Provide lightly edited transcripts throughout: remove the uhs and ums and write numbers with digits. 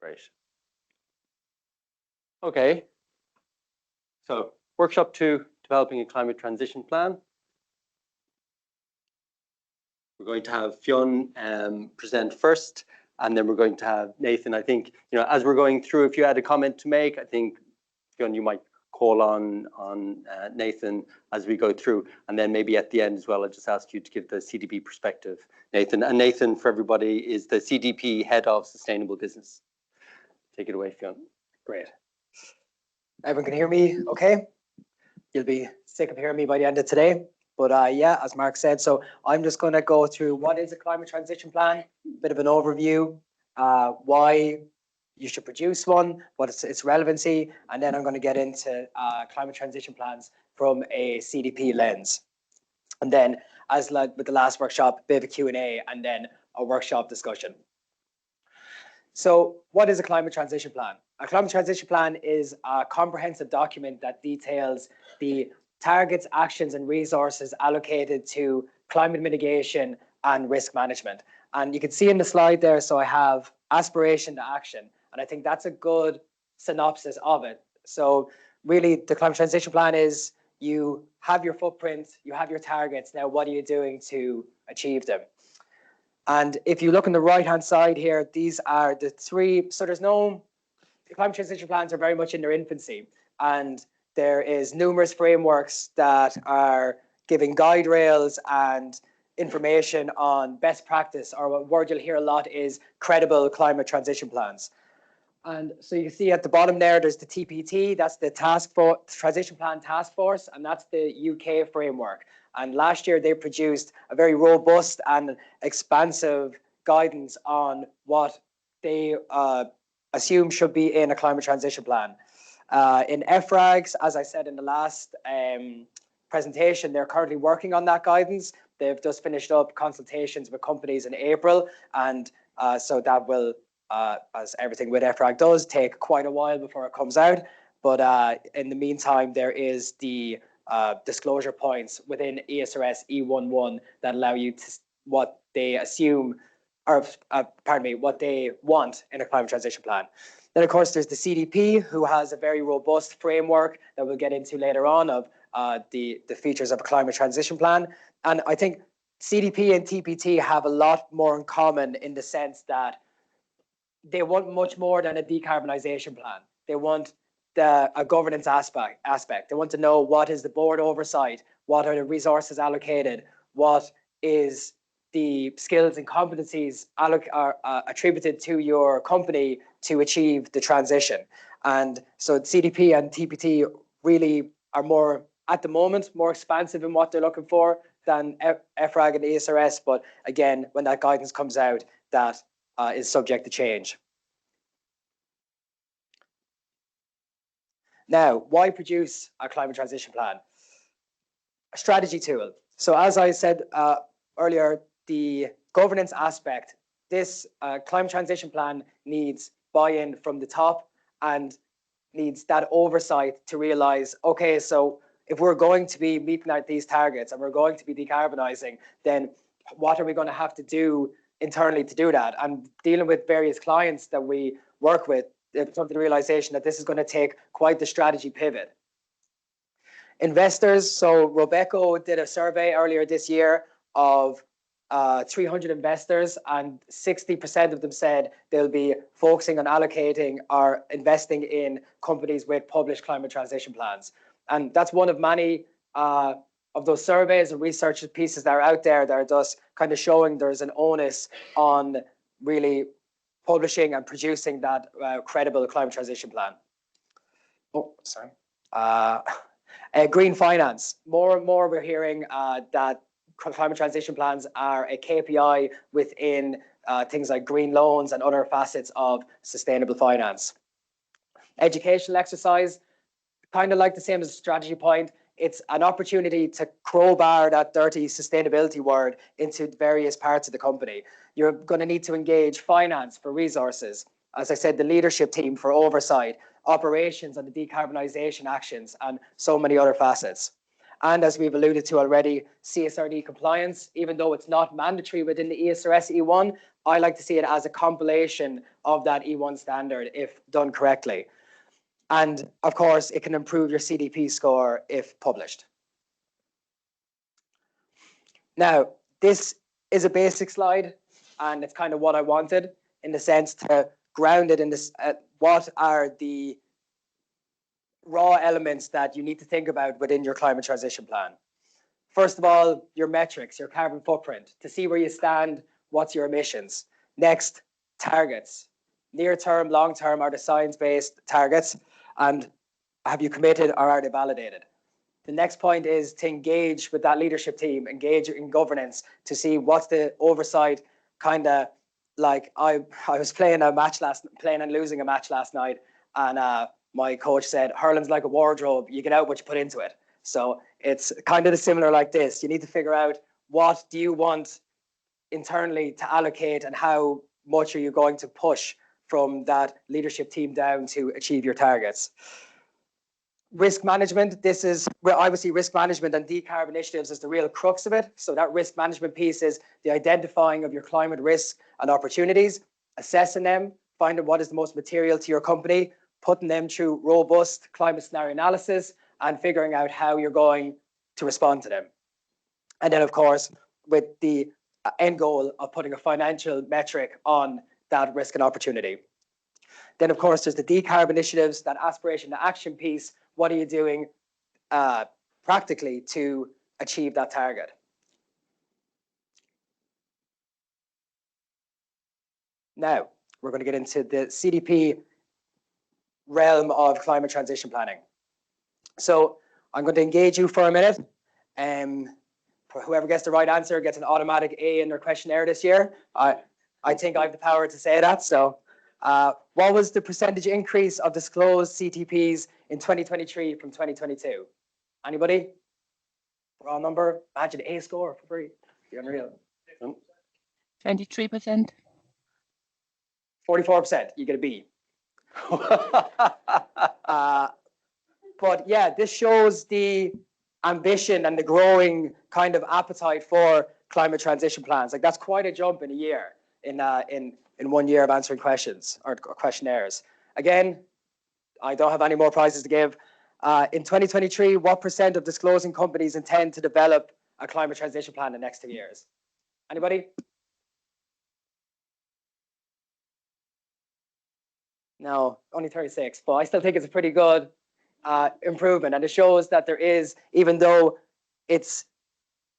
Great. Okay. So workshop 2, developing a climate transition plan. We're going to have Fionn present first, and then we're going to have Nathan. I think, as we're going through, if you had a comment to make, I think, Fionn, you might call on Nathan as we go through. And then maybe at the end as well, I'll just ask you to give the CDP perspective, Nathan. And Nathan, for everybody, is the CDP Head of Sustainable Business. Take it away, Fionn. Great. Everyone can hear me okay? You'll be sick of hearing me by the end of today. But yeah, as Mark said, so I'm just going to go through what is a climate transition plan, a bit of an overview, why you should produce one, what its relevancy, and then I'm going to get into climate transition plans from a CDP lens. And then, as like with the last workshop, a bit of a Q&A, and then a workshop discussion. So what is a climate transition plan? A climate transition plan is a comprehensive document that details the targets, actions, and resources allocated to climate mitigation and risk management. And you can see in the slide there, so I have aspiration to action. And I think that's a good synopsis of it. So really, the climate transition plan is you have your footprint, you have your targets. Now, what are you doing to achieve them? And if you look on the right-hand side here, these are the three. So the climate transition plans are very much in their infancy. And there is numerous frameworks that are giving guide rails and information on best practice, or what word you'll hear a lot is credible climate transition plans. And so you can see at the bottom there, there's the TPT, that's the Transition Plan Task Force, and that's the UK framework. And last year they produced a very robust and expansive guidance on what they assume should be in a climate transition plan. In EFRAGs, as I said in the last presentation, they're currently working on that guidance. They've just finished up consultations with companies in April, and so that will, as everything with EFRAG does, take quite a while before it comes out. But in the meantime, there is the disclosure points within ESRS E11 that allow you to what they assume, or pardon me, what they want in a climate transition plan. Then, of course, there's the CDP, who has a very robust framework that we'll get into later on of the features of a climate transition plan. And I think CDP and TPT have a lot more in common in the sense that they want much more than a decarbonisation plan. They want a governance aspect. They want to know what is the board oversight, what are the resources allocated, what is the skills and competencies attributed to your company to achieve the transition. And so CDP and TPT really are more, at the moment, more expansive in what they're looking for than EFRAG and ESRS. But again, when that guidance comes out, that is subject to change. Now, why produce a climate transition plan? A strategy tool. So as I said earlier, the governance aspect, this climate transition plan needs buy-in from the top and needs that oversight to realize, okay, so if we're going to be meeting out these targets and we're going to be decarbonising, then what are we going to have to do internally to do that? And dealing with various clients that we work with, they've come to the realization that this is going to take quite the strategy pivot. Investors, so Robeco did a survey earlier this year of 300 investors, and 60% of them said they'll be focusing on allocating or investing in companies with published climate transition plans. And that's one of many of those surveys and research pieces that are out there that are just kind of showing there's an onus on really publishing and producing that credible climate transition plan. Oh, sorry. Green finance. More and more we're hearing that climate transition plans are a KPI within things like green loans and other facets of sustainable finance. Educational exercise, kind of like the same as a strategy point. It's an opportunity to crowbar that dirty sustainability word into various parts of the company. You're going to need to engage finance for resources. As I said, the leadership team for oversight, operations and the decarbonisation actions, and so many other facets. And as we've alluded to already, CSRD compliance, even though it's not mandatory within the ESRS E1, I like to see it as a compilation of that E1 standard if done correctly. And of course, it can improve your CDP score if published. Now, this is a basic slide, and it's kind of what I wanted in the sense to ground it in this, what are the raw elements that you need to think about within your climate transition plan. First of all, your metrics, your carbon footprint, to see where you stand, what's your emissions. Next, targets. Near term, long term are the science-based targets, and have you committed or are they validated? The next point is to engage with that leadership team, engage in governance to see what's the oversight. Kind of like I was playing and losing a match last night, and my coach said, hurling's like a wardrobe, you get out what you put into it. So it's kind of similar like this. You need to figure out what do you want internally to allocate and how much are you going to push from that leadership team down to achieve your targets. Risk management, this is where I would see risk management and decarb initiatives as the real crux of it. So that risk management piece is the identifying of your climate risks and opportunities, assessing them, finding what is the most material to your company, putting them through robust climate scenario analysis, and figuring out how you're going to respond to them. And then, of course, with the end goal of putting a financial metric on that risk and opportunity. Then, of course, there's the decarb initiatives, that aspiration to action piece. What are you doing practically to achieve that target? Now, we're going to get into the CDP realm of climate transition planning. So I'm going to engage you for a minute. Whoever gets the right answer gets an automatic A in their questionnaire this year. I think I have the power to say that. So what was the percentage increase of disclosed CTPs in 2023 from 2022? Anybody? Raw number? Imagine A score for free. Be unreal. 23%. 44%. You get a B. But yeah, this shows the ambition and the growing kind of appetite for climate transition plans. Like that's quite a jump in a year, in 1 year of answering questions or questionnaires. Again, I don't have any more prizes to give. In 2023, what % of disclosing companies intend to develop a climate transition plan in the next 2 years? Anybody? No, only 36, but I still think it's a pretty good improvement, and it shows that there is, even though it's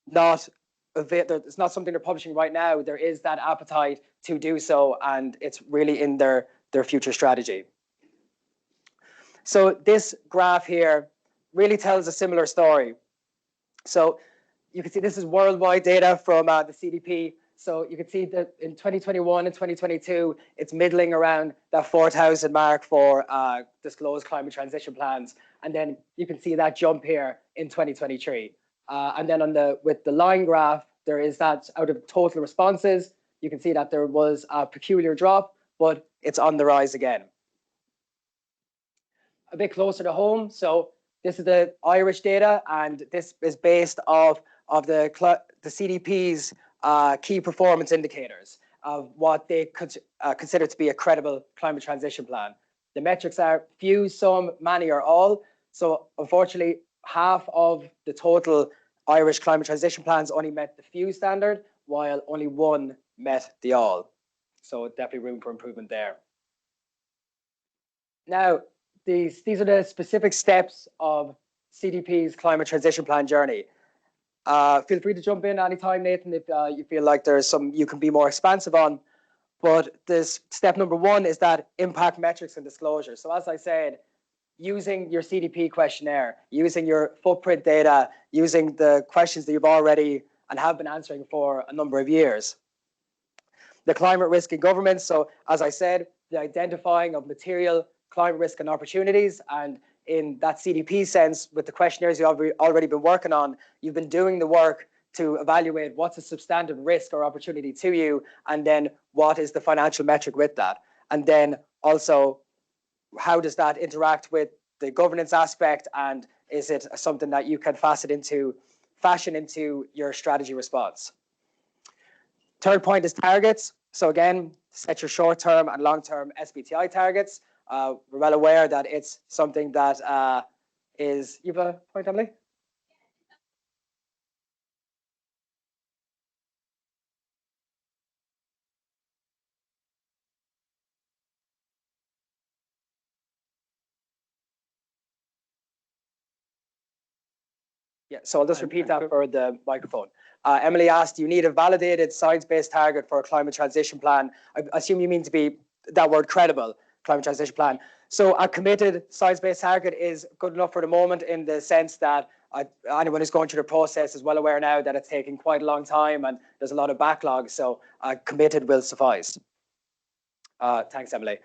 not something they're publishing right now, there is that appetite to do so, and it's really in their future strategy. So this graph here really tells a similar story. So you can see this is worldwide data from the CDP. So you can see that in 2021 and 2022, it's middling around that 4,000 mark for disclosed climate transition plans. And then you can see that jump here in 2023. And then with the line graph, there is that out of total responses, you can see that there was a peculiar drop, but it's on the rise again. A bit closer to home. So this is the Irish data, and this is based off of the CDP's key performance indicators of what they could consider to be a credible climate transition plan. The metrics are few, some, many, or all. So unfortunately, half of the total Irish climate transition plans only met the few standard, while only one met the all. So definitely room for improvement there. Now, these are the specific steps of CDP's climate transition plan journey. Feel free to jump in anytime, Nathan, if you feel like there's some you can be more expansive on. But this step number 1 is that impact metrics and disclosure. So as I said, using your CDP questionnaire, using your footprint data, using the questions that you've already and have been answering for a number of years. The climate risk in government. So as I said, the identifying of material climate risk and opportunities, and in that CDP sense, with the questionnaires you've already been working on, you've been doing the work to evaluate what's a substantive risk or opportunity to you, and then what is the financial metric with that. And then also, how does that interact with the governance aspect, and is it something that you can fashion into your strategy response? Third point is targets. So again, set your short-term and long-term SBTI targets. We're well aware that it's something that is, you have a point, Emily? Yeah, so I'll just repeat that for the microphone. Emily asked, do you need a validated science-based target for a climate transition plan? I assume you mean to be that word credible, climate transition plan. So a committed science-based target is good enough for the moment in the sense that anyone who's going through the process is well aware now that it's taking quite a long time and there's a lot of backlog. So committed will suffice. Thanks, Emily.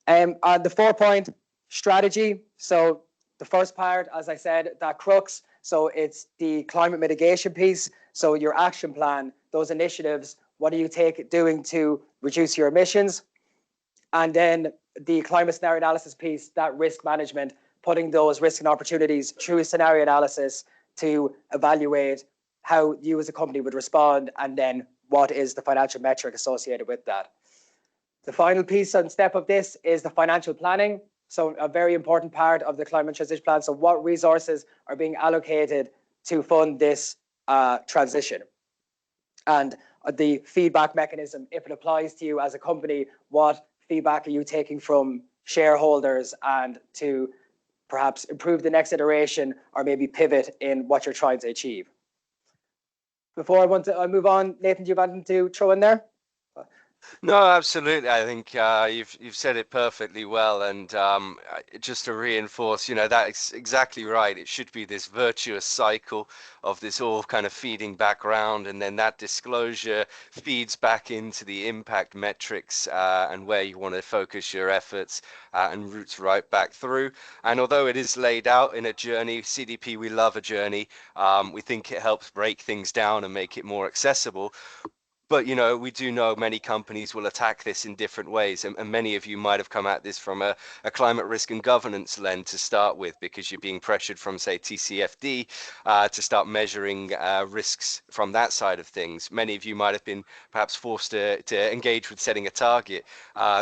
The 4-point strategy. So the first part, as I said, that crux. So it's the climate mitigation piece. So your action plan, those initiatives, what are you doing to reduce your emissions? And then the climate scenario analysis piece, that risk management, putting those risks and opportunities through scenario analysis to evaluate how you as a company would respond, and then what is the financial metric associated with that. The final piece and step of this is the financial planning. So a very important part of the climate transition plan. So what resources are being allocated to fund this transition? And the feedback mechanism, if it applies to you as a company, what feedback are you taking from shareholders and to perhaps improve the next iteration or maybe pivot in what you're trying to achieve? Before I move on, Nathan, do you have anything to throw in there? No, absolutely. I think you've said it perfectly well, and just to reinforce, that's exactly right. It should be this virtuous cycle of this all kind of feeding back around, and then that disclosure feeds back into the impact metrics and where you want to focus your efforts and routes right back through. And although it is laid out in a journey, CDP, we love a journey. We think it helps break things down and make it more accessible. But, we do know many companies will attack this in different ways. And many of you might have come at this from a climate risk and governance lens to start with, because you're being pressured from, say, TCFD to start measuring risks from that side of things. Many of you might have been perhaps forced to engage with setting a target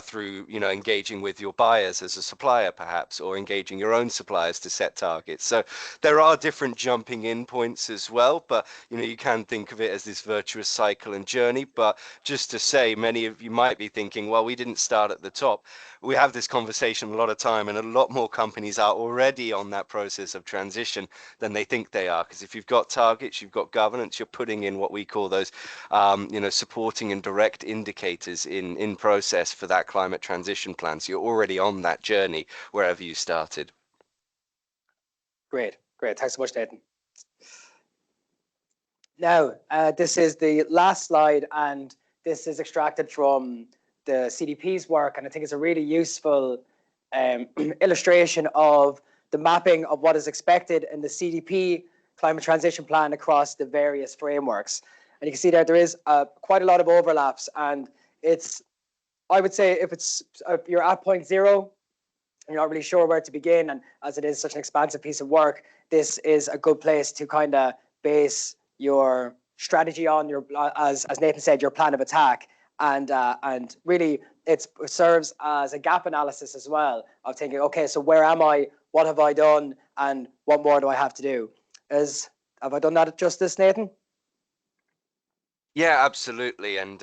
through, engaging with your buyers as a supplier, perhaps, or engaging your own suppliers to set targets. So there are different jumping in points as well. But, you can think of it as this virtuous cycle and journey. But just to say, many of you might be thinking, well, we didn't start at the top. We have this conversation a lot of time, and a lot more companies are already on that process of transition than they think they are. Because if you've got targets, you've got governance, you're putting in what we call those, supporting and direct indicators in process for that climate transition plan. So you're already on that journey wherever you started. Great. Thanks so much, Nathan. Now, this is the last slide, and this is extracted from the CDP's work, and I think it's a really useful illustration of the mapping of what is expected in the CDP climate transition plan across the various frameworks. And you can see there is quite a lot of overlaps, and I would say if you're at point zero, and you're not really sure where to begin, and as it is such an expansive piece of work, this is a good place to kind of base your strategy on, as Nathan said, your plan of attack, and really it serves as a gap analysis as well of thinking, okay, so where am I, what have I done, and what more do I have to do? Have I done that justice, Nathan? Yeah, absolutely. And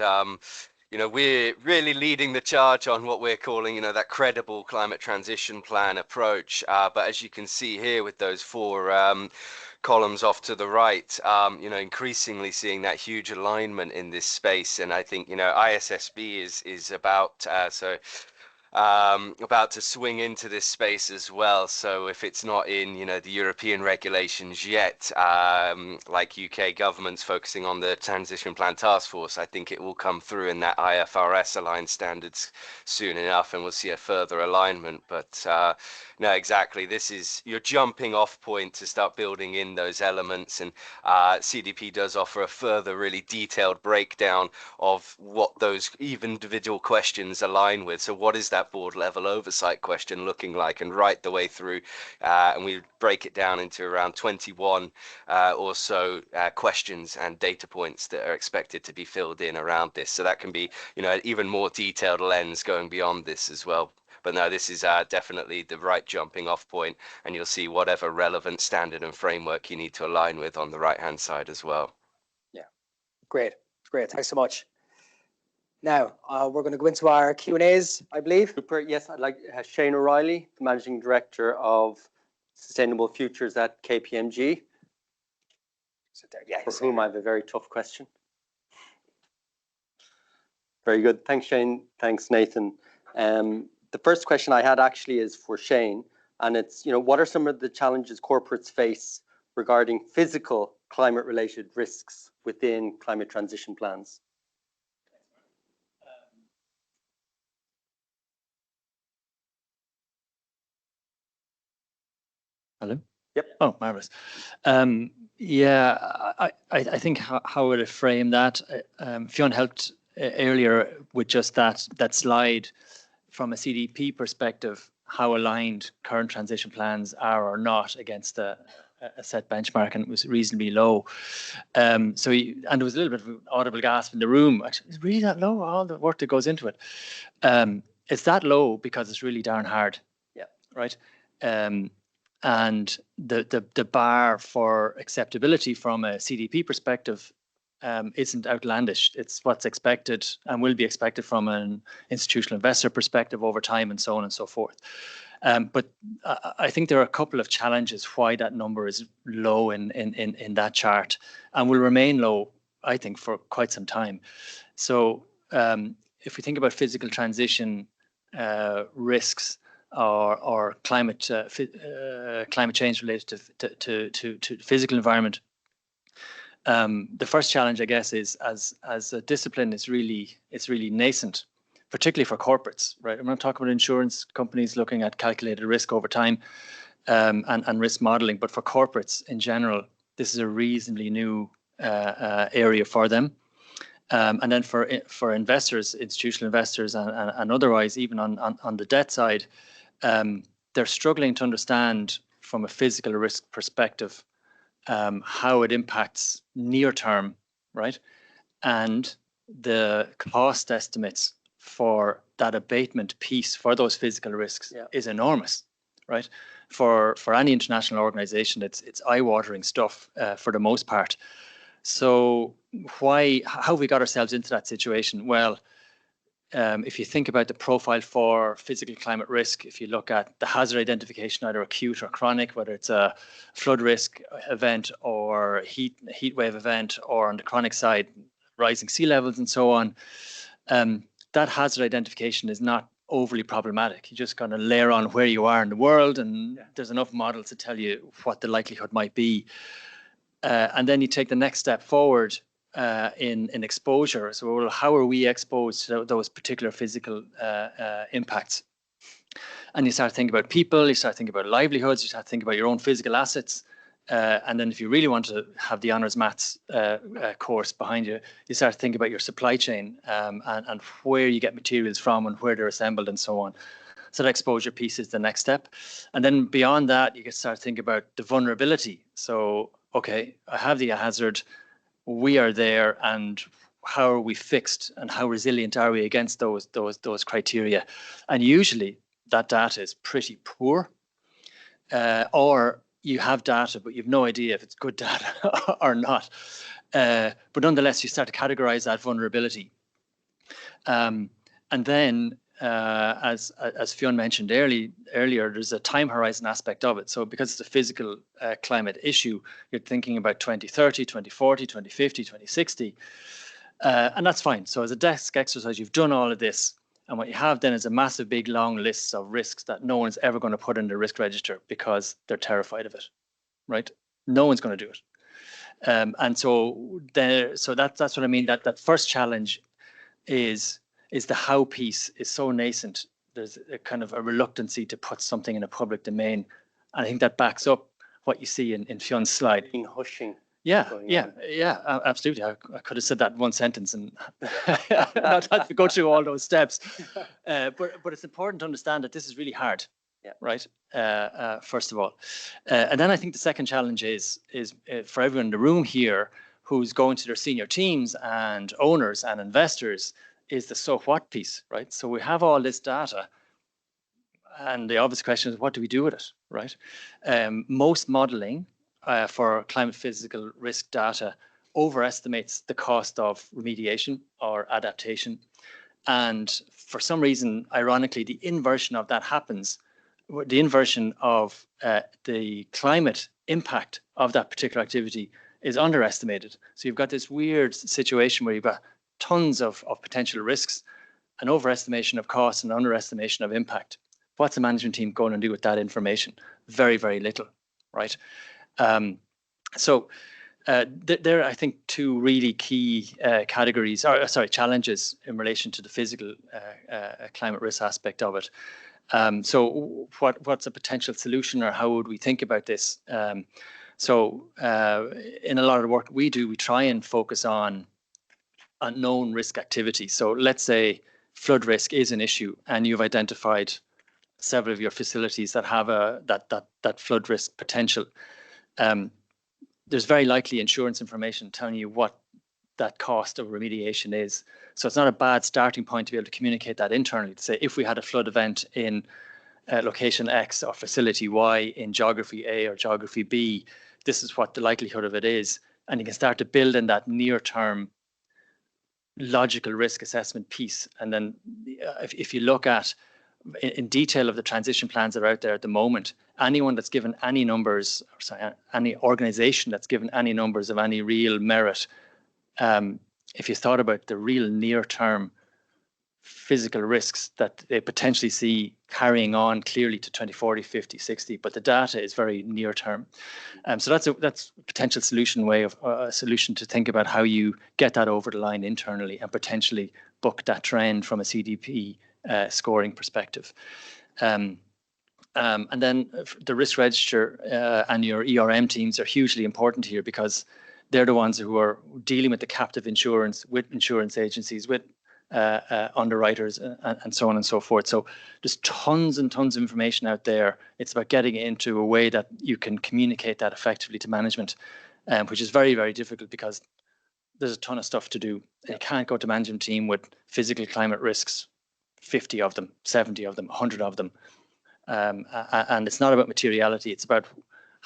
we're really leading the charge on what we're calling, that credible climate transition plan approach. But as you can see here with those four columns off to the right, increasingly seeing that huge alignment in this space. And I think, ISSB is about about to swing into this space as well. So if it's not in, the European regulations yet, like UK government's focusing on the Transition Plan Task Force, I think it will come through in that IFRS aligned standards soon enough, and we'll see a further alignment. But no, exactly. This is your jumping off point to start building in those elements. And CDP does offer a further really detailed breakdown of what those individual questions align with. So what is that that board level oversight question looking like, and right the way through. And we break it down into around 21 or so questions and data points that are expected to be filled in around this. So that can be, you know, an even more detailed lens going beyond this as well. But no, this is definitely the right jumping off point, and you'll see whatever relevant standard and framework you need to align with on the right hand side as well. Yeah, great. Thanks so much. Now, we're going to go into our Q&As, I believe. Super. Yes, I'd like Shane O'Reilly, the Managing Director of Sustainable Futures at KPMG, Yeah, for whom I have a very tough question. Very good. Thanks, Shane. Thanks, Nathan. The first question I had actually is for Shane, and it's, you know, what are some of the challenges corporates face regarding physical climate-related risks within climate transition plans? Hello? Yep. Oh, marvelous. Yeah, I think how would I frame that? Fionn helped earlier with just that slide from a CDP perspective, how aligned current transition plans are or not against a set benchmark, and it was reasonably low. And there was a little bit of an audible gasp in the room. Actually, it's really that low, all the work that goes into it. It's that low because it's really darn hard. Yeah. Right. And the bar for acceptability from a CDP perspective isn't outlandish. It's what's expected and will be expected from an institutional investor perspective over time, and so on and so forth. But I think there are a couple of challenges why that number is low in that chart, and will remain low, I think, for quite some time. So if we think about physical transition risks, or climate change related to physical environment, the first challenge, I guess, is as a discipline, it's really nascent, particularly for corporates, right? I'm not talking about insurance companies looking at calculated risk over time and risk modeling, but for corporates in general, this is a reasonably new area for them. And then for investors, institutional investors, and otherwise, even on the debt side, they're struggling to understand from a physical risk perspective how it impacts near term, right? And the cost estimates for that abatement piece for those physical risks is enormous, right? For any international organization, it's eye-watering stuff for the most part. So how have we got ourselves into that situation? Well, if you think about the profile for physical climate risk, if you look at the hazard identification, either acute or chronic, whether it's a flood risk event or heat wave event, or on the chronic side, rising sea levels and so on, that hazard identification is not overly problematic. You just kind of layer on where you are in the world, and there's enough models to tell you what the likelihood might be. And then you take the next step forward in exposure. So, well, how are we exposed to those particular physical impacts? And you start thinking about people, you start thinking about livelihoods, you start thinking about your own physical assets. And then if you really want to have the honours maths course behind you, you start to think about your supply chain and where you get materials from and where they're assembled and so on. So the exposure piece is the next step. And then beyond that, you can start thinking about the vulnerability. So, okay, I have the hazard, we are there, and how are we fixed, and how resilient are we against those criteria? And usually that data is pretty poor, or you have data, but you've no idea if it's good data or not. But nonetheless, you start to categorize that vulnerability. And then, as Fionn mentioned earlier, there's a time horizon aspect of it. So because it's a physical climate issue, you're thinking about 2030, 2040, 2050, 2060. And that's fine. So as a desk exercise, you've done all of this. And what you have then is a massive, big, long list of risks that no one's ever going to put in the risk register because they're terrified of it, right? No one's going to do it. And so that's what I mean. That first challenge is the how piece is so nascent. There's a kind of a reluctancy to put something in a public domain. And I think that backs up what you see in Fionn's slide. In hushing. Yeah, going yeah, on. yeah, absolutely. I could have said that in one sentence and not had to go through all those steps. But it's important to understand that this is really hard, Yeah. right? First of all, and then I think the second challenge is for everyone in the room here who's going to their senior teams and owners and investors is the so what piece, right? So we have all this data, and the obvious question is, what do we do with it, right? Most modeling for climate physical risk data overestimates the cost of remediation or adaptation. And for some reason, ironically, the inversion of that happens. The inversion of the climate impact of that particular activity is underestimated. So you've got this weird situation where you've got tons of potential risks, an overestimation of costs and underestimation of impact. What's a management team going to do with that information? Very, very little, right? So there are, I think, two really key categories, or sorry, challenges in relation to the physical climate risk aspect of it. So what's a potential solution, or how would we think about this? So in a lot of the work we do, we try and focus on unknown risk activity. So let's say flood risk is an issue and you've identified several of your facilities that have that flood risk potential. There's very likely insurance information telling you what that cost of remediation is. So it's not a bad starting point to be able to communicate that internally, to say, if we had a flood event in location X or facility Y in geography A or geography B, this is what the likelihood of it is. And you can start to build in that near-term logical risk assessment piece. And then if you look at in detail of the transition plans that are out there at the moment, anyone that's given any numbers, or sorry, any organization that's given any numbers of any real merit, if you thought about the real near-term physical risks that they potentially see carrying on clearly to 2040, 50, 60, but the data is very near-term. So that's a potential solution solution to think about how you get that over the line internally and potentially book that trend from a CDP scoring perspective. And then the risk register and your ERM teams are hugely important here, because they're the ones who are dealing with the captive insurance, with insurance agencies, with underwriters, and so on and so forth. So there's tons and tons of information out there. It's about getting it into a way that you can communicate that effectively to management, which is very, very difficult because there's a ton of stuff to do. You can't go to management team with physical climate risks, 50 of them, 70 of them, 100 of them. And it's not about materiality. It's about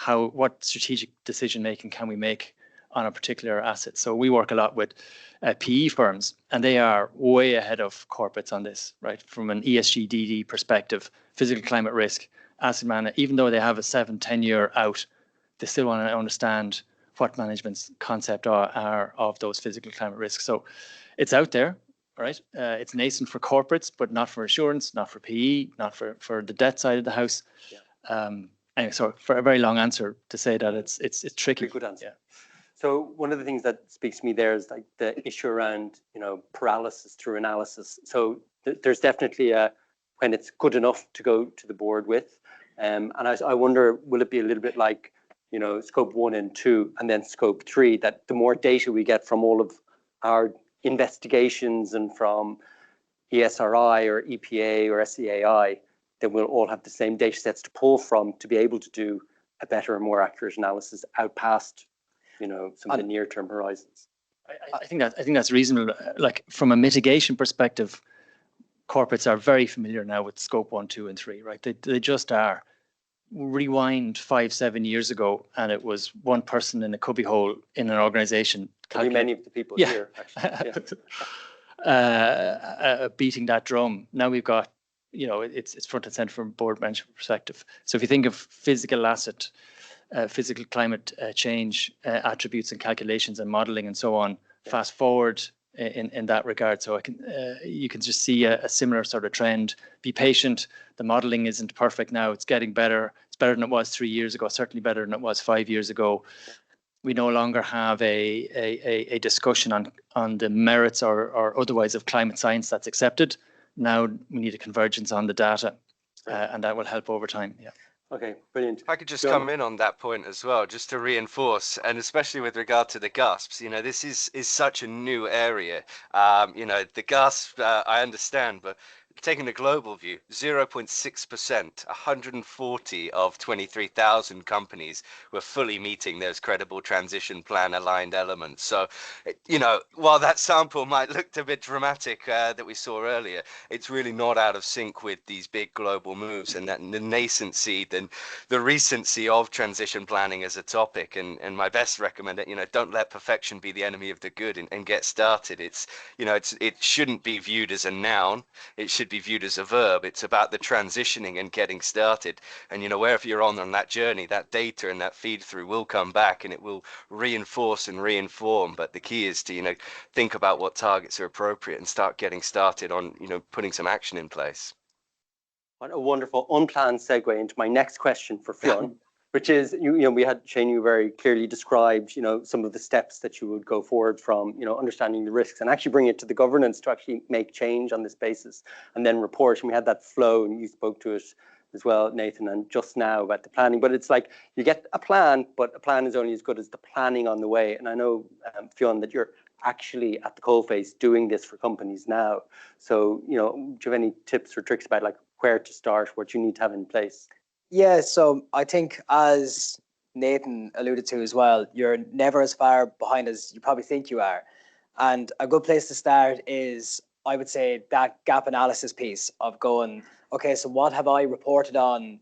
what strategic decision making can we make on a particular asset. So we work a lot with PE firms, and they are way ahead of corporates on this, right? From an ESG DD perspective, physical climate risk, asset management, even though they have a 7-10 year out, they still want to understand what management's concept are of those physical climate risks. So it's out there, right? It's nascent for corporates, but not for insurance, not for PE, not for the debt side of the house. Yeah. Anyway, so for a very long answer to say that it's tricky. Good answer. Yeah. So one of the things that speaks to me there is like the issue around, paralysis through analysis. So there's definitely when it's good enough to go to the board with. And I wonder, will it be a little bit like, scope 1 and 2 and then scope 3, that the more data we get from all of our investigations and from ESRI or EPA or SEAI, then we'll all have the same data sets to pull from to be able to do a better and more accurate analysis out past some of the near-term horizons. I think that's reasonable. Like from a mitigation perspective, corporates are very familiar now with scope 1, 2, and 3, right? They just are. Rewind 5-7 years ago, and it was one person in a cubbyhole in an organization. Many of the people here, actually. Yeah. Beating that drum. Now we've got, it's front and center from a board management perspective. So if you think of physical asset, physical climate change attributes and calculations and modeling and so on, fast forward in that regard. So you can just see a similar sort of trend. Be patient. The modeling isn't perfect now. It's getting better. It's better than it was 3 years ago. Certainly better than it was 5 years ago. We no longer have a discussion on the merits or otherwise of climate science that's accepted. Now we need a convergence on the data, and that will help over time. Yeah. Okay, brilliant. If I could just John? come in on that point as well, just to reinforce, and especially with regard to the GASPs, this is such a new area. The GASP, I understand, but taking the global view, 0.6%, 140 of 23,000 companies were fully meeting those credible transition plan aligned elements. So, while that sample might look a bit dramatic that we saw earlier, it's really not out of sync with these big global moves and that the nascency, the recency of transition planning as a topic. And my best recommendation, don't let perfection be the enemy of the good, and get started. It shouldn't be viewed as a noun. It should be viewed as a verb. It's about the transitioning and getting started. And wherever you're on that journey, that data and that feed through will come back and it will reinforce and reinform. But the key is to think about what targets are appropriate and start getting started on putting some action in place. What a wonderful unplanned segue into my next question for Fionn, which is, we had Shane, you very clearly described, some of the steps that you would go forward from, understanding the risks and actually bring it to the governance to actually make change on this basis and then report. And we had that flow, and you spoke to it as well, Nathan, and just now about the planning. But it's like you get a plan, but a plan is only as good as the planning on the way. And I know, Fionn, that you're actually at the coalface doing this for companies now. So, do you have any tips or tricks about like where to start, what you need to have in place? Yeah, so I think, as Nathan alluded to as well, you're never as far behind as you probably think you are. And a good place to start is, I would say, that gap analysis piece of going, okay, so what have I reported on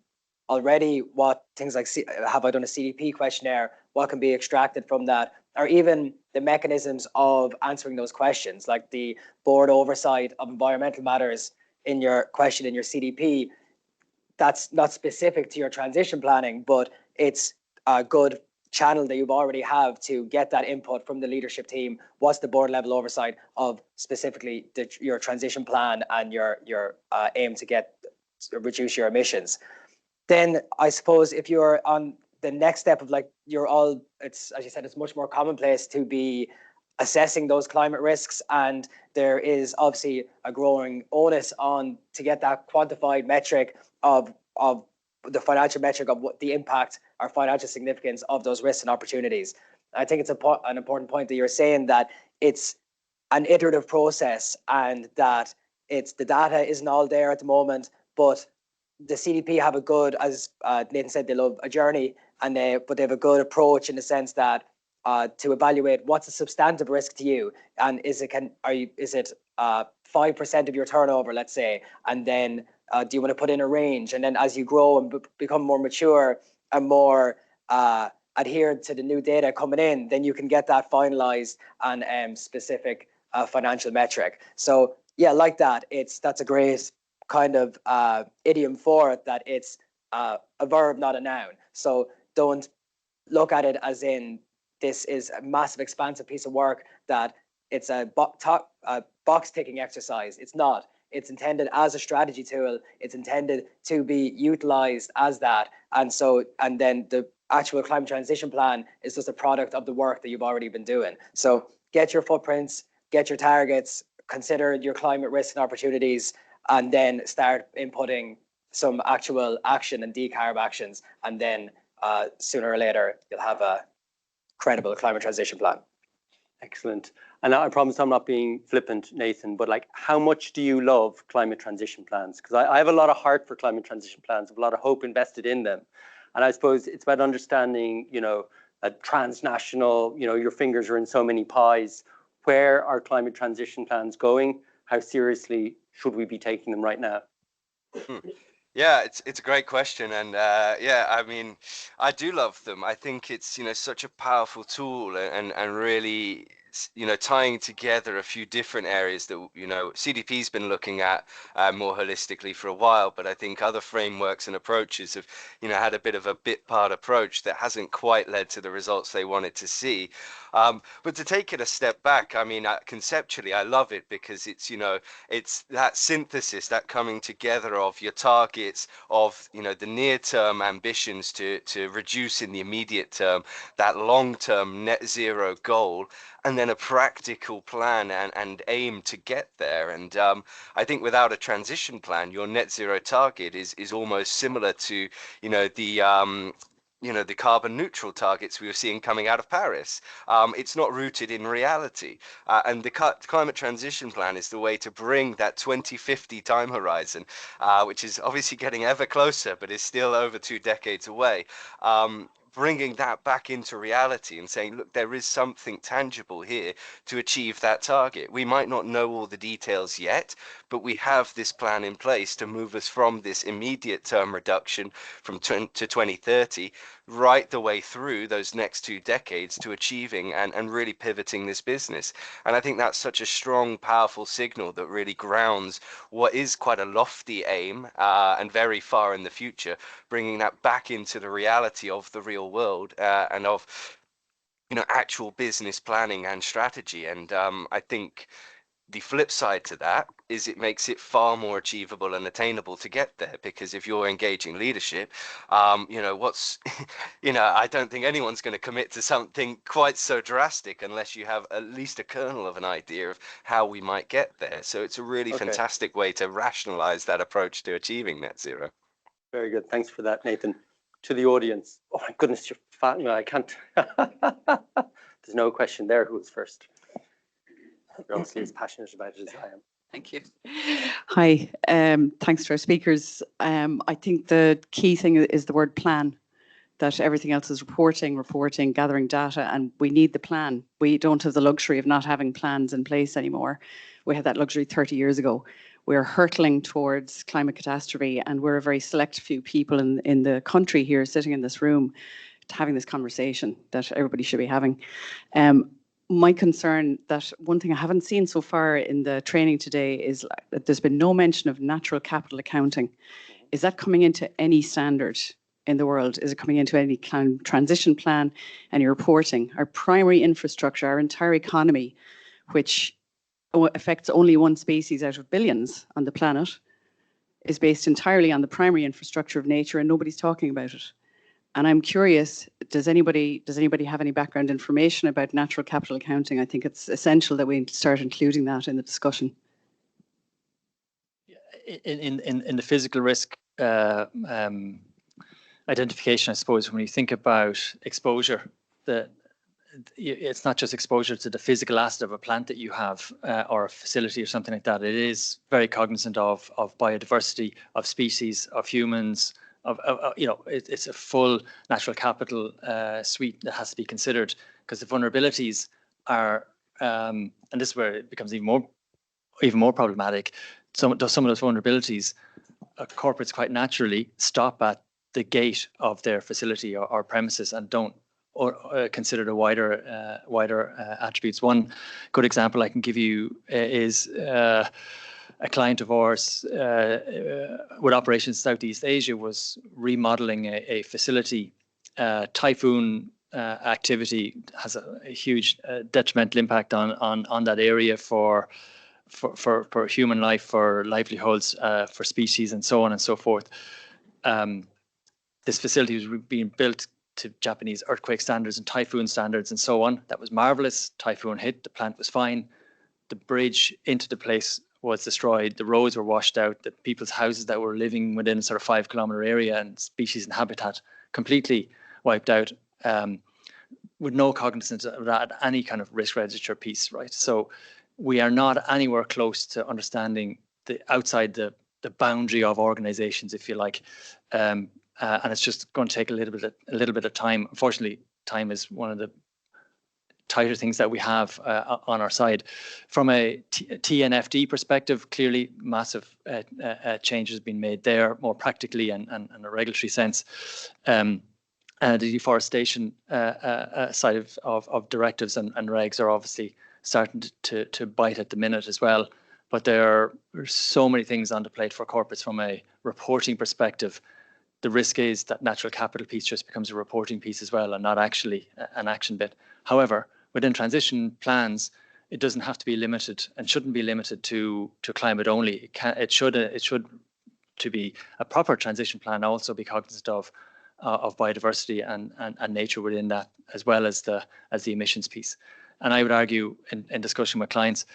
already? What things like, have I done a CDP questionnaire? What can be extracted from that? Or even the mechanisms of answering those questions, like the board oversight of environmental matters in your question in your CDP. That's not specific to your transition planning, but it's a good channel that you've already have to get that input from the leadership team. What's the board level oversight of specifically your transition plan and your aim to reduce your emissions? Then I suppose if you're on the next step of it's, as you said, it's much more commonplace to be assessing those climate risks, and there is obviously a growing onus on to get that quantified metric of the financial metric of what the impact or financial significance of those risks and opportunities. I think it's an important point that you're saying, that it's an iterative process and that the data isn't all there at the moment, but the CDP have a good, as Nathan said, they love a journey, but they have a good approach in the sense that to evaluate what's a substantive risk to you, and is it 5% of your turnover, let's say, and then do you want to put in a range, and then as you grow and become more mature and more adhered to the new data coming in, then you can get that finalized and specific financial metric. So yeah, like that, that's a great kind of idiom for it, that it's a verb, not a noun. So don't look at it as in this is a massive, expansive piece of work that it's a box ticking exercise. It's not. It's intended as a strategy tool. It's intended to be utilized as that. And then the actual climate transition plan is just a product of the work that you've already been doing. So get your footprints, get your targets, consider your climate risks and opportunities, and then start inputting some actual action and decarb actions. And then sooner or later, you'll have a credible climate transition plan. Excellent. And I promise I'm not being flippant, Nathan, but like, how much do you love climate transition plans? Because I have a lot of heart for climate transition plans, I have a lot of hope invested in them. And I suppose it's about understanding, a transnational, your fingers are in so many pies. Where are climate transition plans going? How seriously should we be taking them right now? Yeah, it's a great question, and I mean, I do love them. I think it's such a powerful tool, and really tying together a few different areas that CDP's been looking at more holistically for a while, but I think other frameworks and approaches have had a bit of a bit part approach that hasn't quite led to the results they wanted to see. But to take it a step back, I mean, conceptually, I love it because it's it's that synthesis, that coming together of your targets, of the near-term ambitions to reduce in the immediate term, that long-term net zero goal, and then a practical plan and aim to get there. And I think without a transition plan, your net zero target is almost similar to, the carbon neutral targets we were seeing coming out of Paris. It's not rooted in reality. And the climate transition plan is the way to bring that 2050 time horizon, which is obviously getting ever closer, but is still over 2 decades away. Bringing that back into reality and saying, look, there is something tangible here to achieve that target. We might not know all the details yet, but we have this plan in place to move us from this immediate term reduction from to 2030 right the way through those next 2 decades to achieving and really pivoting this business. And I think that's such a strong, powerful signal that really grounds what is quite a lofty aim and very far in the future, bringing that back into the reality of the real world and of actual business planning and strategy. And I think the flip side to that is it makes it far more achievable and attainable to get there, because if you're engaging leadership, I don't think anyone's going to commit to something quite so drastic unless you have at least a kernel of an idea of how we might get there. So it's a really fantastic way to rationalize that approach to achieving net zero. Very good. Thanks for that, Nathan. To the audience. Oh my goodness, you're fat. I can't. There's no question there who was first. You're obviously as passionate about it as I am. Thank you. Hi, thanks to our speakers. I think the key thing is the word plan, that everything else is reporting, gathering data, and we need the plan. We don't have the luxury of not having plans in place anymore. We had that luxury 30 years ago. We're hurtling towards climate catastrophe, and we're a very select few people in the country here sitting in this room having this conversation that everybody should be having. My concern that one thing I haven't seen so far in the training today is that there's been no mention of natural capital accounting. Is that coming into any standard in the world? Is it coming into any kind of transition plan, any reporting? Our primary infrastructure, our entire economy, which affects only one species out of billions on the planet, is based entirely on the primary infrastructure of nature, and nobody's talking about it. And I'm curious, does anybody have any background information about natural capital accounting? I think it's essential that we start including that in the discussion. In the physical risk identification, I suppose, when you think about exposure, it's not just exposure to the physical asset of a plant that you have or a facility or something like that. It is very cognizant of biodiversity, of species, of humans, it's a full natural capital suite that has to be considered, because the vulnerabilities are, and this is where it becomes even more problematic. Some of those vulnerabilities, corporates quite naturally stop at the gate of their facility or premises and don't consider the wider attributes. One good example I can give you is a client of ours with operations in Southeast Asia was remodeling a facility. Typhoon activity has a huge detrimental impact on that area for human life, for livelihoods, for species, and so on and so forth. This facility was being built to Japanese earthquake standards and typhoon standards and so on. That was marvelous. Typhoon hit, the plant was fine. The bridge into the place was destroyed. The roads were washed out. The people's houses that were living within a sort of 5 kilometre area and species and habitat completely wiped out, with no cognizance of that, any kind of risk register piece, right? So we are not anywhere close to understanding outside the boundary of organizations, if you like. And it's just going to take a little bit of time. Unfortunately, time is one of the tighter things that we have on our side. From a TNFD perspective, clearly massive changes been made there, more practically and in a regulatory sense. The deforestation side of directives and regs are obviously starting to bite at the minute as well. But there are so many things on the plate for corporates from a reporting perspective. The risk is that natural capital piece just becomes a reporting piece as well and not actually an action bit. However, within transition plans, it doesn't have to be limited and shouldn't be limited to climate only. It should to be a proper transition plan also be cognizant of biodiversity and nature within that, as well as the emissions piece. And I would argue in discussion with clients,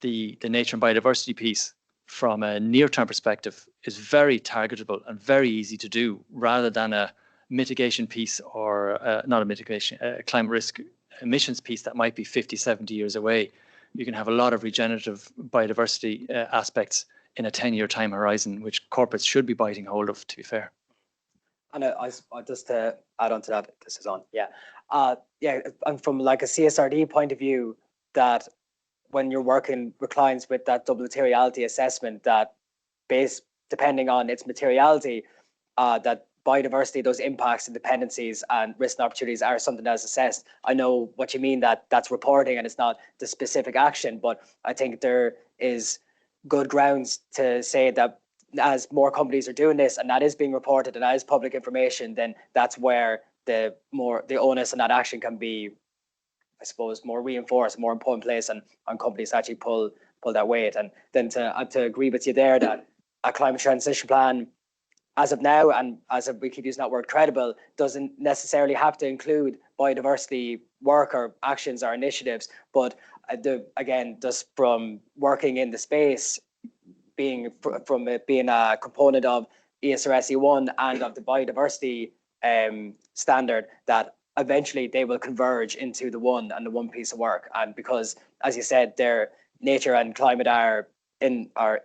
the nature and biodiversity piece from a near-term perspective is very targetable and very easy to do, rather than a mitigation piece or not a mitigation, climate risk emissions piece that might be 50, 70 years away. You can have a lot of regenerative biodiversity aspects in a 10-year time horizon, which corporates should be biting hold of, to be fair. And I just to add on to that, this is on, yeah. And from like a CSRD point of view, that when you're working with clients with that double materiality assessment, that depending on its materiality, that biodiversity, those impacts and dependencies and risks and opportunities are something that's assessed. I know what you mean, that that's reporting and it's not the specific action, but I think there is good grounds to say that as more companies are doing this and that is being reported and that is public information, then that's where the onus and that action can be, I suppose, more reinforced, more put in place, and on companies to actually pull that weight. And then to agree with you there that a climate transition plan, as of now, and as we keep using that word credible, doesn't necessarily have to include biodiversity work or actions or initiatives. But again, just from working in the space, from it being a component of ESRS E1 and of the biodiversity standard, that eventually they will converge into the one piece of work. And because, as you said, their nature and climate are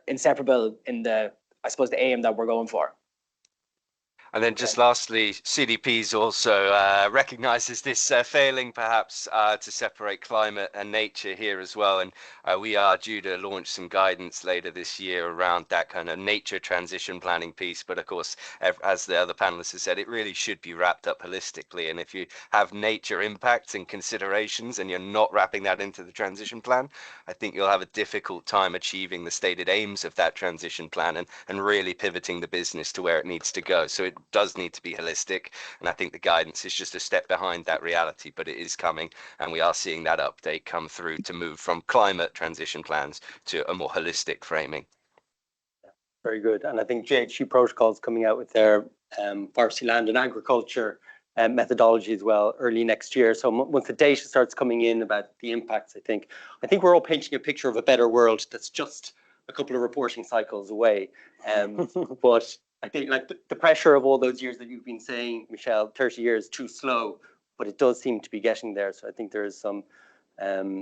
inseparable in the, I suppose, the aim that we're going for. And then just lastly, CDPs also recognises this failing perhaps to separate climate and nature here as well. And we are due to launch some guidance later this year around that kind of nature transition planning piece. But of course, as the other panelists have said, it really should be wrapped up holistically. And if you have nature impacts and considerations and you're not wrapping that into the transition plan, I think you'll have a difficult time achieving the stated aims of that transition plan and really pivoting the business to where it needs to go. So it does need to be holistic, and I think the guidance is just a step behind that reality, but it is coming, and we are seeing that update come through to move from climate transition plans to a more holistic framing. Very good. And I think GHG Protocol's coming out with their forestry, land and agriculture methodology as well early next year. So once the data starts coming in about the impacts, I think we're all painting a picture of a better world that's just a couple of reporting cycles away. But I think like the pressure of all those years that you've been saying, Michelle, 30 years too slow, but it does seem to be getting there. So I think there is some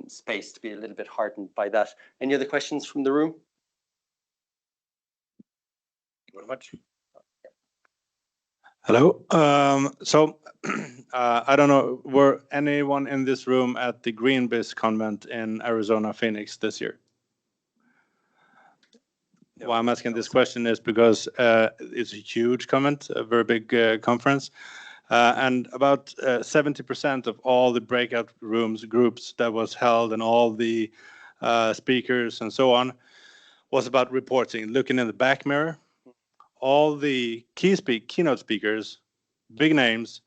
space to be a little bit heartened by that. Any other questions from the room? Very much. Hello. I don't know, were anyone in this room at the Greenbiz convent in Arizona, Phoenix this year? Why I'm asking this question is because it's a huge convent, a very big conference, and about 70% of all the breakout groups that was held and all the speakers and so on was about reporting, looking in the back mirror. All the keynote speakers, big names,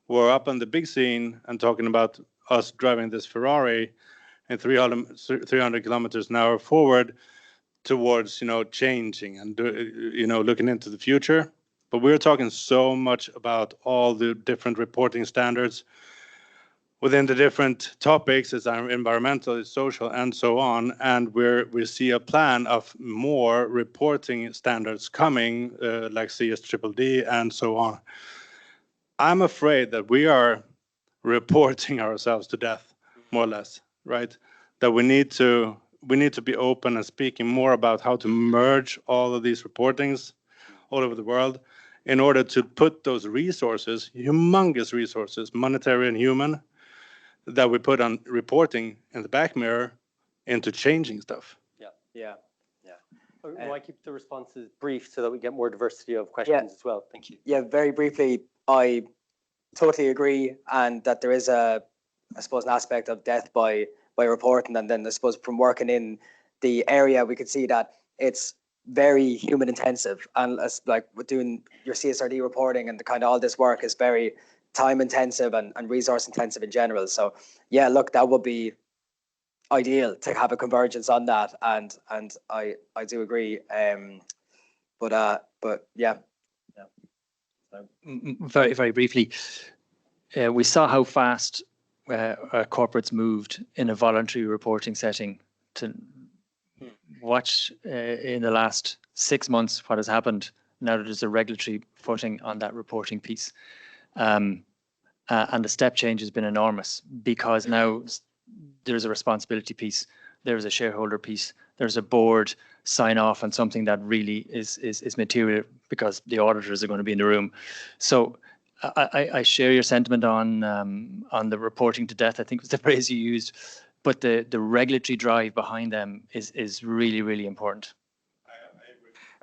were up on the big scene and talking about us driving this Ferrari in 300 kilometers an hour forward towards, changing and, looking into the future. But we're talking so much about all the different reporting standards within the different topics, as environmental, social, and so on. And we see a plan of more reporting standards coming, like CSRD and so on. I'm afraid that we are reporting ourselves to death, more or less, right? That we need to be open and speaking more about how to merge all of these reportings all over the world in order to put those resources, humongous resources, monetary and human, that we put on reporting in the back mirror into changing stuff. Yeah. I might keep the responses brief so that we get more diversity of questions as well. Thank you. Yeah, very briefly, I totally agree, and that there is I suppose, an aspect of death by reporting, and then I suppose from working in the area, we could see that it's very human intensive, and like with doing your CSRD reporting and the kind of all this work is very time intensive and resource intensive in general. So yeah, look, that would be ideal to have a convergence on that, and I do agree. But yeah. Very, very briefly, we saw how fast corporates moved in a voluntary reporting setting to watch in the last 6 months what has happened now that there's a regulatory footing on that reporting piece. And the step change has been enormous because now there's a responsibility piece, there's a shareholder piece, there's a board sign off on something that really is material because the auditors are going to be in the room. So I share your sentiment on the reporting to death, I think was the phrase you used, but the regulatory drive behind them is really, really important.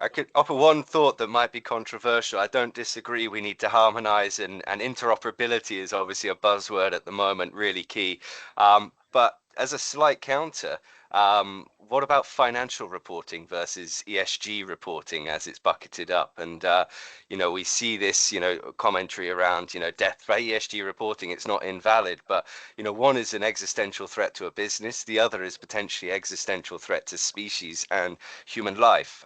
I could offer one thought that might be controversial. I don't disagree. We need to harmonize, and interoperability is obviously a buzzword at the moment, really key. But as a slight counter, what about financial reporting versus ESG reporting as it's bucketed up? And, we see this, commentary around, death by ESG reporting. It's not invalid, but, one is an existential threat to a business. The other is potentially existential threat to species and human life.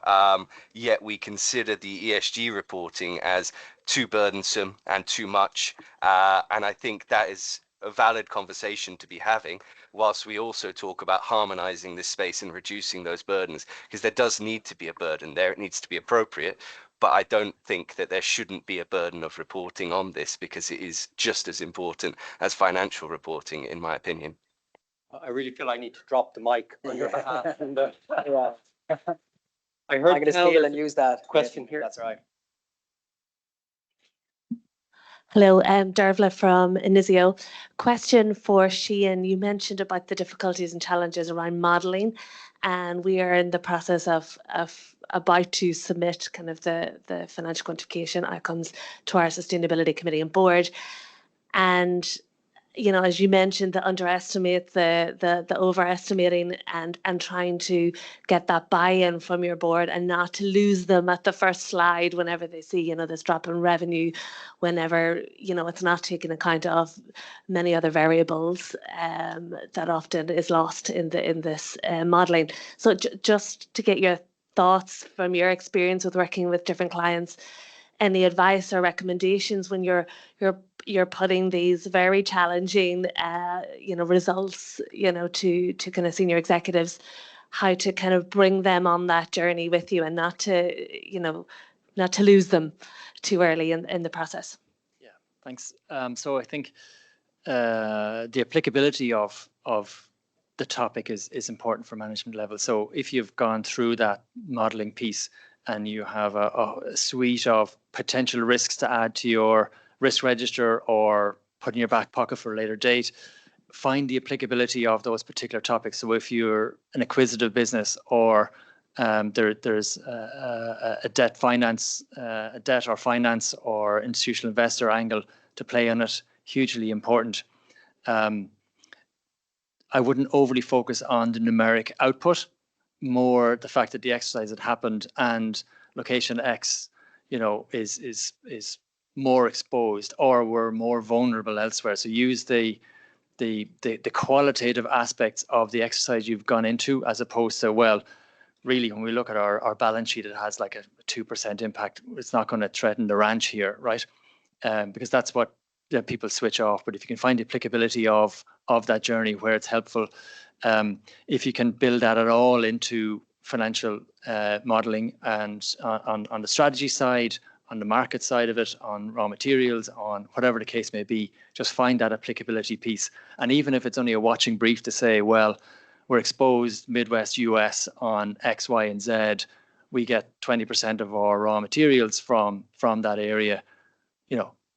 Yet we consider the ESG reporting as too burdensome and too much. And I think that is a valid conversation to be having, whilst we also talk about harmonizing this space and reducing those burdens, because there does need to be a burden there. It needs to be appropriate, but I don't think that there shouldn't be a burden of reporting on this, because it is just as important as financial reporting, in my opinion. I really feel I need to drop the mic on your behalf. Yeah. I I'm heard going to steal and use that question here. That's right. Hello, Dervla from Inizio. Question for Sheehan. You mentioned about the difficulties and challenges around modelling, and we are in the process of about to submit kind of the financial quantification outcomes to our sustainability committee and board. And as you mentioned, the underestimate, the overestimating, and trying to get that buy-in from your board and not to lose them at the first slide whenever they see, this drop in revenue, whenever, it's not taking account of many other variables that often is lost in this modelling. So just to get your thoughts from your experience with working with different clients, any advice or recommendations when you're putting these very challenging results to kind of senior executives, how to kind of bring them on that journey with you and not to lose them too early in the process. Yeah, thanks. So I think the applicability of the topic is important for management level. So if you've gone through that modelling piece and you have a suite of potential risks to add to your risk register or put in your back pocket for a later date, find the applicability of those particular topics. So if you're an acquisitive business or there's a debt or finance or institutional investor angle to play on it, hugely important. I wouldn't overly focus on the numeric output, more the fact that the exercise had happened and location X, is more exposed or we're more vulnerable elsewhere. So use the qualitative aspects of the exercise you've gone into, as opposed to, well, really, when we look at our balance sheet, it has like a 2% impact. It's not going to threaten the ranch here, right? Because that's what people switch off. But if you can find the applicability of that journey where it's helpful, if you can build that at all into financial modelling and on the strategy side, on the market side of it, on raw materials, on whatever the case may be, just find that applicability piece. And even if it's only a watching brief to say, well, we're exposed Midwest US on X, Y, and Z, we get 20% of our raw materials from that area.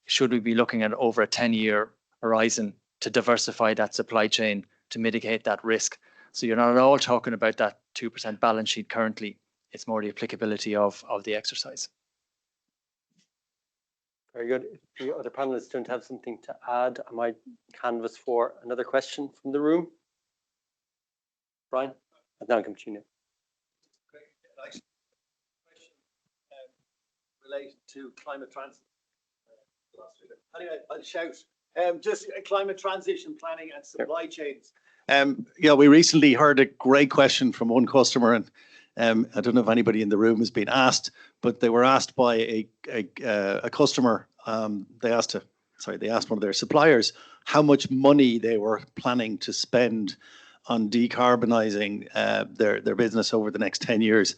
Should we be looking at over a 10-year horizon to diversify that supply chain to mitigate that risk? So you're not at all talking about that 2% balance sheet currently. It's more the applicability of the exercise. Very good. If the other panelists don't have something to add, I might canvass for another question from the room. Brian, I've now come to you now. Great. Nice question related to climate transition. Anyway, I'll shout. Just climate transition planning and supply chains. We recently heard a great question from one customer, and I don't know if anybody in the room has been asked, but they were asked by a customer. They asked a they asked one of their suppliers how much money they were planning to spend on decarbonising their business over the next 10 years.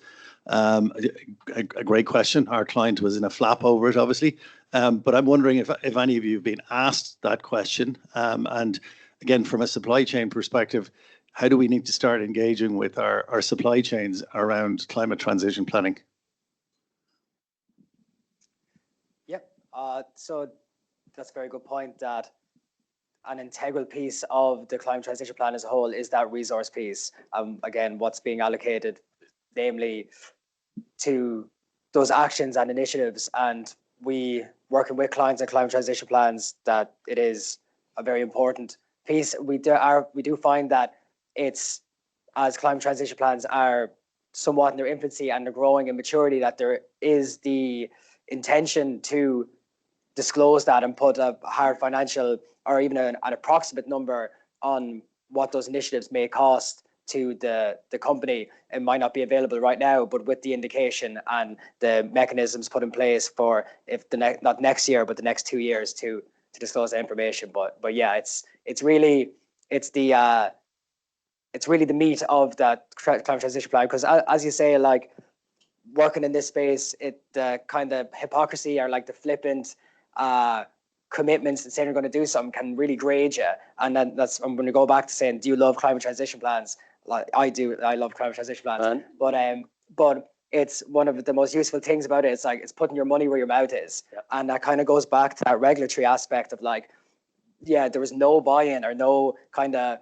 A great question. Our client was in a flap over it, obviously. But I'm wondering if any of you have been asked that question. And again, from a supply chain perspective, how do we need to start engaging with our supply chains around climate transition planning? Yep. So that's a very good point, that an integral piece of the climate transition plan as a whole is that resource piece. Again, what's being allocated, namely to those actions and initiatives, and we working with clients and climate transition plans, that it is a very important piece. We do find that it's, as climate transition plans are somewhat in their infancy and they're growing in maturity, that there is the intention to disclose that and put a hard financial or even an approximate number on what those initiatives may cost to the company. It might not be available right now, but with the indication and the mechanisms put in place for, if not next year, but the next 2 years to disclose that information. But yeah, it's really the meat of that climate transition plan, because as you say, like, working in this space, the kind of hypocrisy or like the flippant commitments and saying you're going to do something can really grade you. And then I'm going to go back to saying, do you love climate transition plans? Like I do. I love climate transition plans. But it's one of the most useful things about it. It's like, it's putting your money where your mouth is. Yeah. And that kind of goes back to that regulatory aspect of, like, yeah, there was no buy-in or no kind of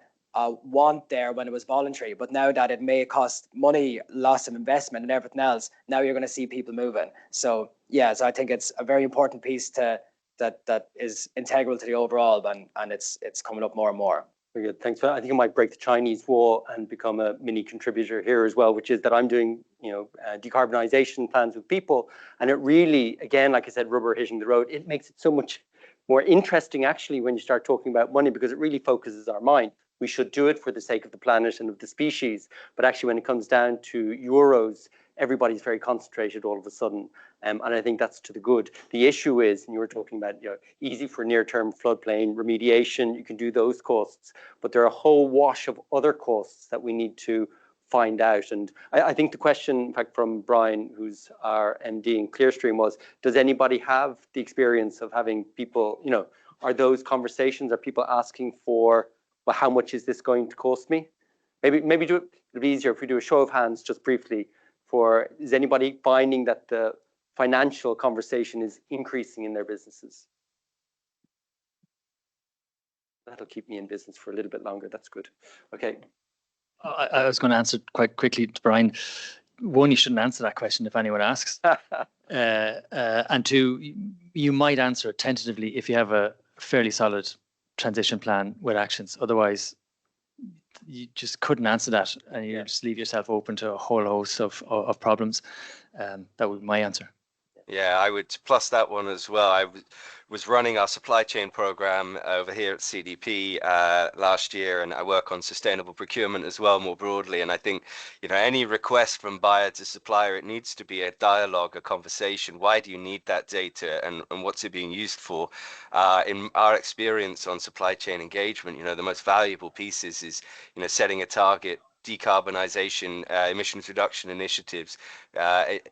want there when it was voluntary, but now that it may cost money, loss of investment and everything else, now you're going to see people moving. So yeah, so I think it's a very important piece that is integral to the overall, and it's coming up more and more. Very good, thanks. I think I might break the Chinese wall and become a mini contributor here as well, which is that I'm doing, decarbonization plans with people, and it really, again, like I said, rubber hitting the road. It makes it so much more interesting actually when you start talking about money, because it really focuses our mind. We should do it for the sake of the planet and of the species. But actually, when it comes down to euros, everybody's very concentrated all of a sudden. And I think that's to the good. The issue is, and you were talking about, easy for near-term floodplain remediation, you can do those costs, but there are a whole wash of other costs that we need to find out. And I think the question, in fact, from Brian, who's our MD in Clearstream, was, does anybody have the experience of having people, are those conversations, are people asking for, well, how much is this going to cost me? Maybe it'll be easier if we do a show of hands just briefly is anybody finding that the financial conversation is increasing in their businesses? That'll keep me in business for a little bit longer. That's good. Okay. I was going to answer quite quickly to Brian. One, you shouldn't answer that question if anyone asks. And two, you might answer it tentatively if you have a fairly solid transition plan with actions. Otherwise, you just couldn't answer that, and you just leave yourself open to a whole host of problems. That would be my answer. Yeah, I would plus that one as well. I was running our supply chain program over here at CDP last year, and I work on sustainable procurement as well more broadly. And I think, any request from buyer to supplier, it needs to be a dialogue, a conversation. Why do you need that data, and what's it being used for? In our experience on supply chain engagement, the most valuable pieces is, setting a target, decarbonization, emissions reduction initiatives,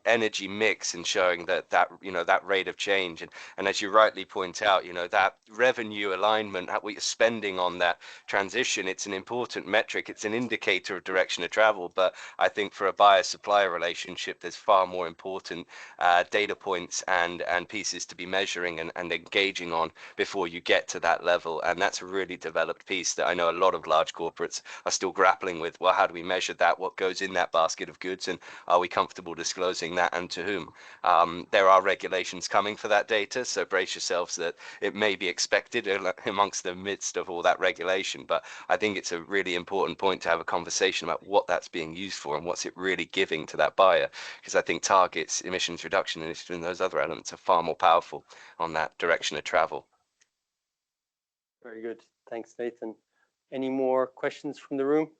energy mix, and showing that rate of change. And as you rightly point out, that revenue alignment, what you're spending on that transition, it's an important metric. It's an indicator of direction of travel. But I think for a buyer-supplier relationship, there's far more important data points and pieces to be measuring and engaging on before you get to that level. And that's a really developed piece that I know a lot of large corporates are still grappling with. Well, how do we measure that? What goes in that basket of goods? And are we comfortable disclosing that, and to whom? There are regulations coming for that data, so brace yourselves that it may be expected amongst the midst of all that regulation. But I think it's a really important point to have a conversation about what that's being used for and what's it really giving to that buyer, because I think targets, emissions reduction initiatives, and those other elements are far more powerful on that direction of travel. Very good. Thanks, Nathan. Any more questions from the room?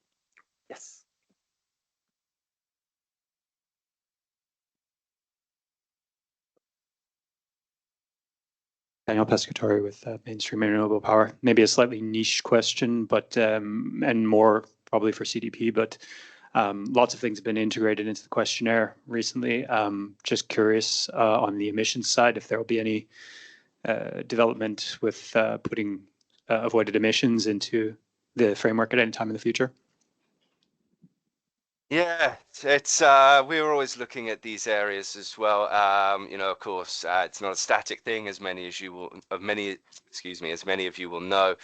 Yes. Daniel Pescatori with Mainstream Renewable Power. Maybe a slightly niche question, but and more probably for CDP, but lots of things have been integrated into the questionnaire recently. Just curious on the emissions side, if there will be any development with putting avoided emissions into the framework at any time in the future. Yeah, it's we were always looking at these areas as well. You know, of course, it's not a static thing, as many as you will, as many of you will know.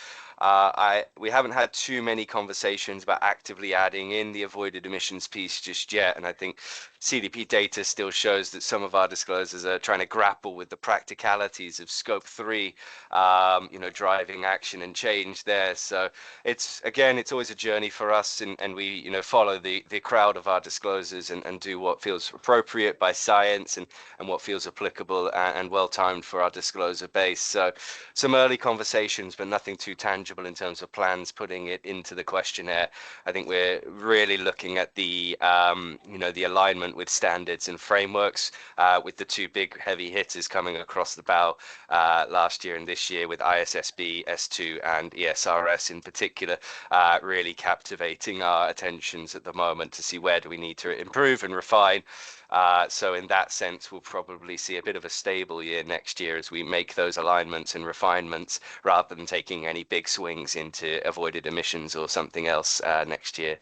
We haven't had too many conversations about actively adding in the avoided emissions piece just yet, and I think CDP data still shows that some of our disclosures are trying to grapple with the practicalities of scope 3, you know, driving action and change there. So it's always a journey for us, and we, you know, follow the crowd of our disclosures and do what feels appropriate by science and what feels applicable and well timed for our disclosure base. So some early conversations, but nothing too tangible in terms of plans putting it into the questionnaire. I think we're really looking at the you know, the alignment with standards and frameworks, with the two big heavy hitters coming across the bow last year and this year with ISSB, S2 and ESRS in particular, really captivating our attentions at the moment to see where do we need to improve and refine. So in that sense, we'll probably see a bit of a stable year next year as we make those alignments and refinements rather than taking any big swings into avoided emissions or something else next year.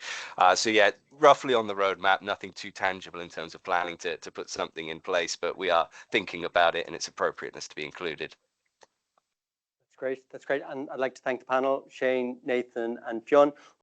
So yeah, roughly on the roadmap, nothing too tangible in terms of planning to put something in place, but we are thinking about it and its appropriateness to be included. That's great. That's great. And I'd like to thank the panel, Shane, Nathan, and Fionn.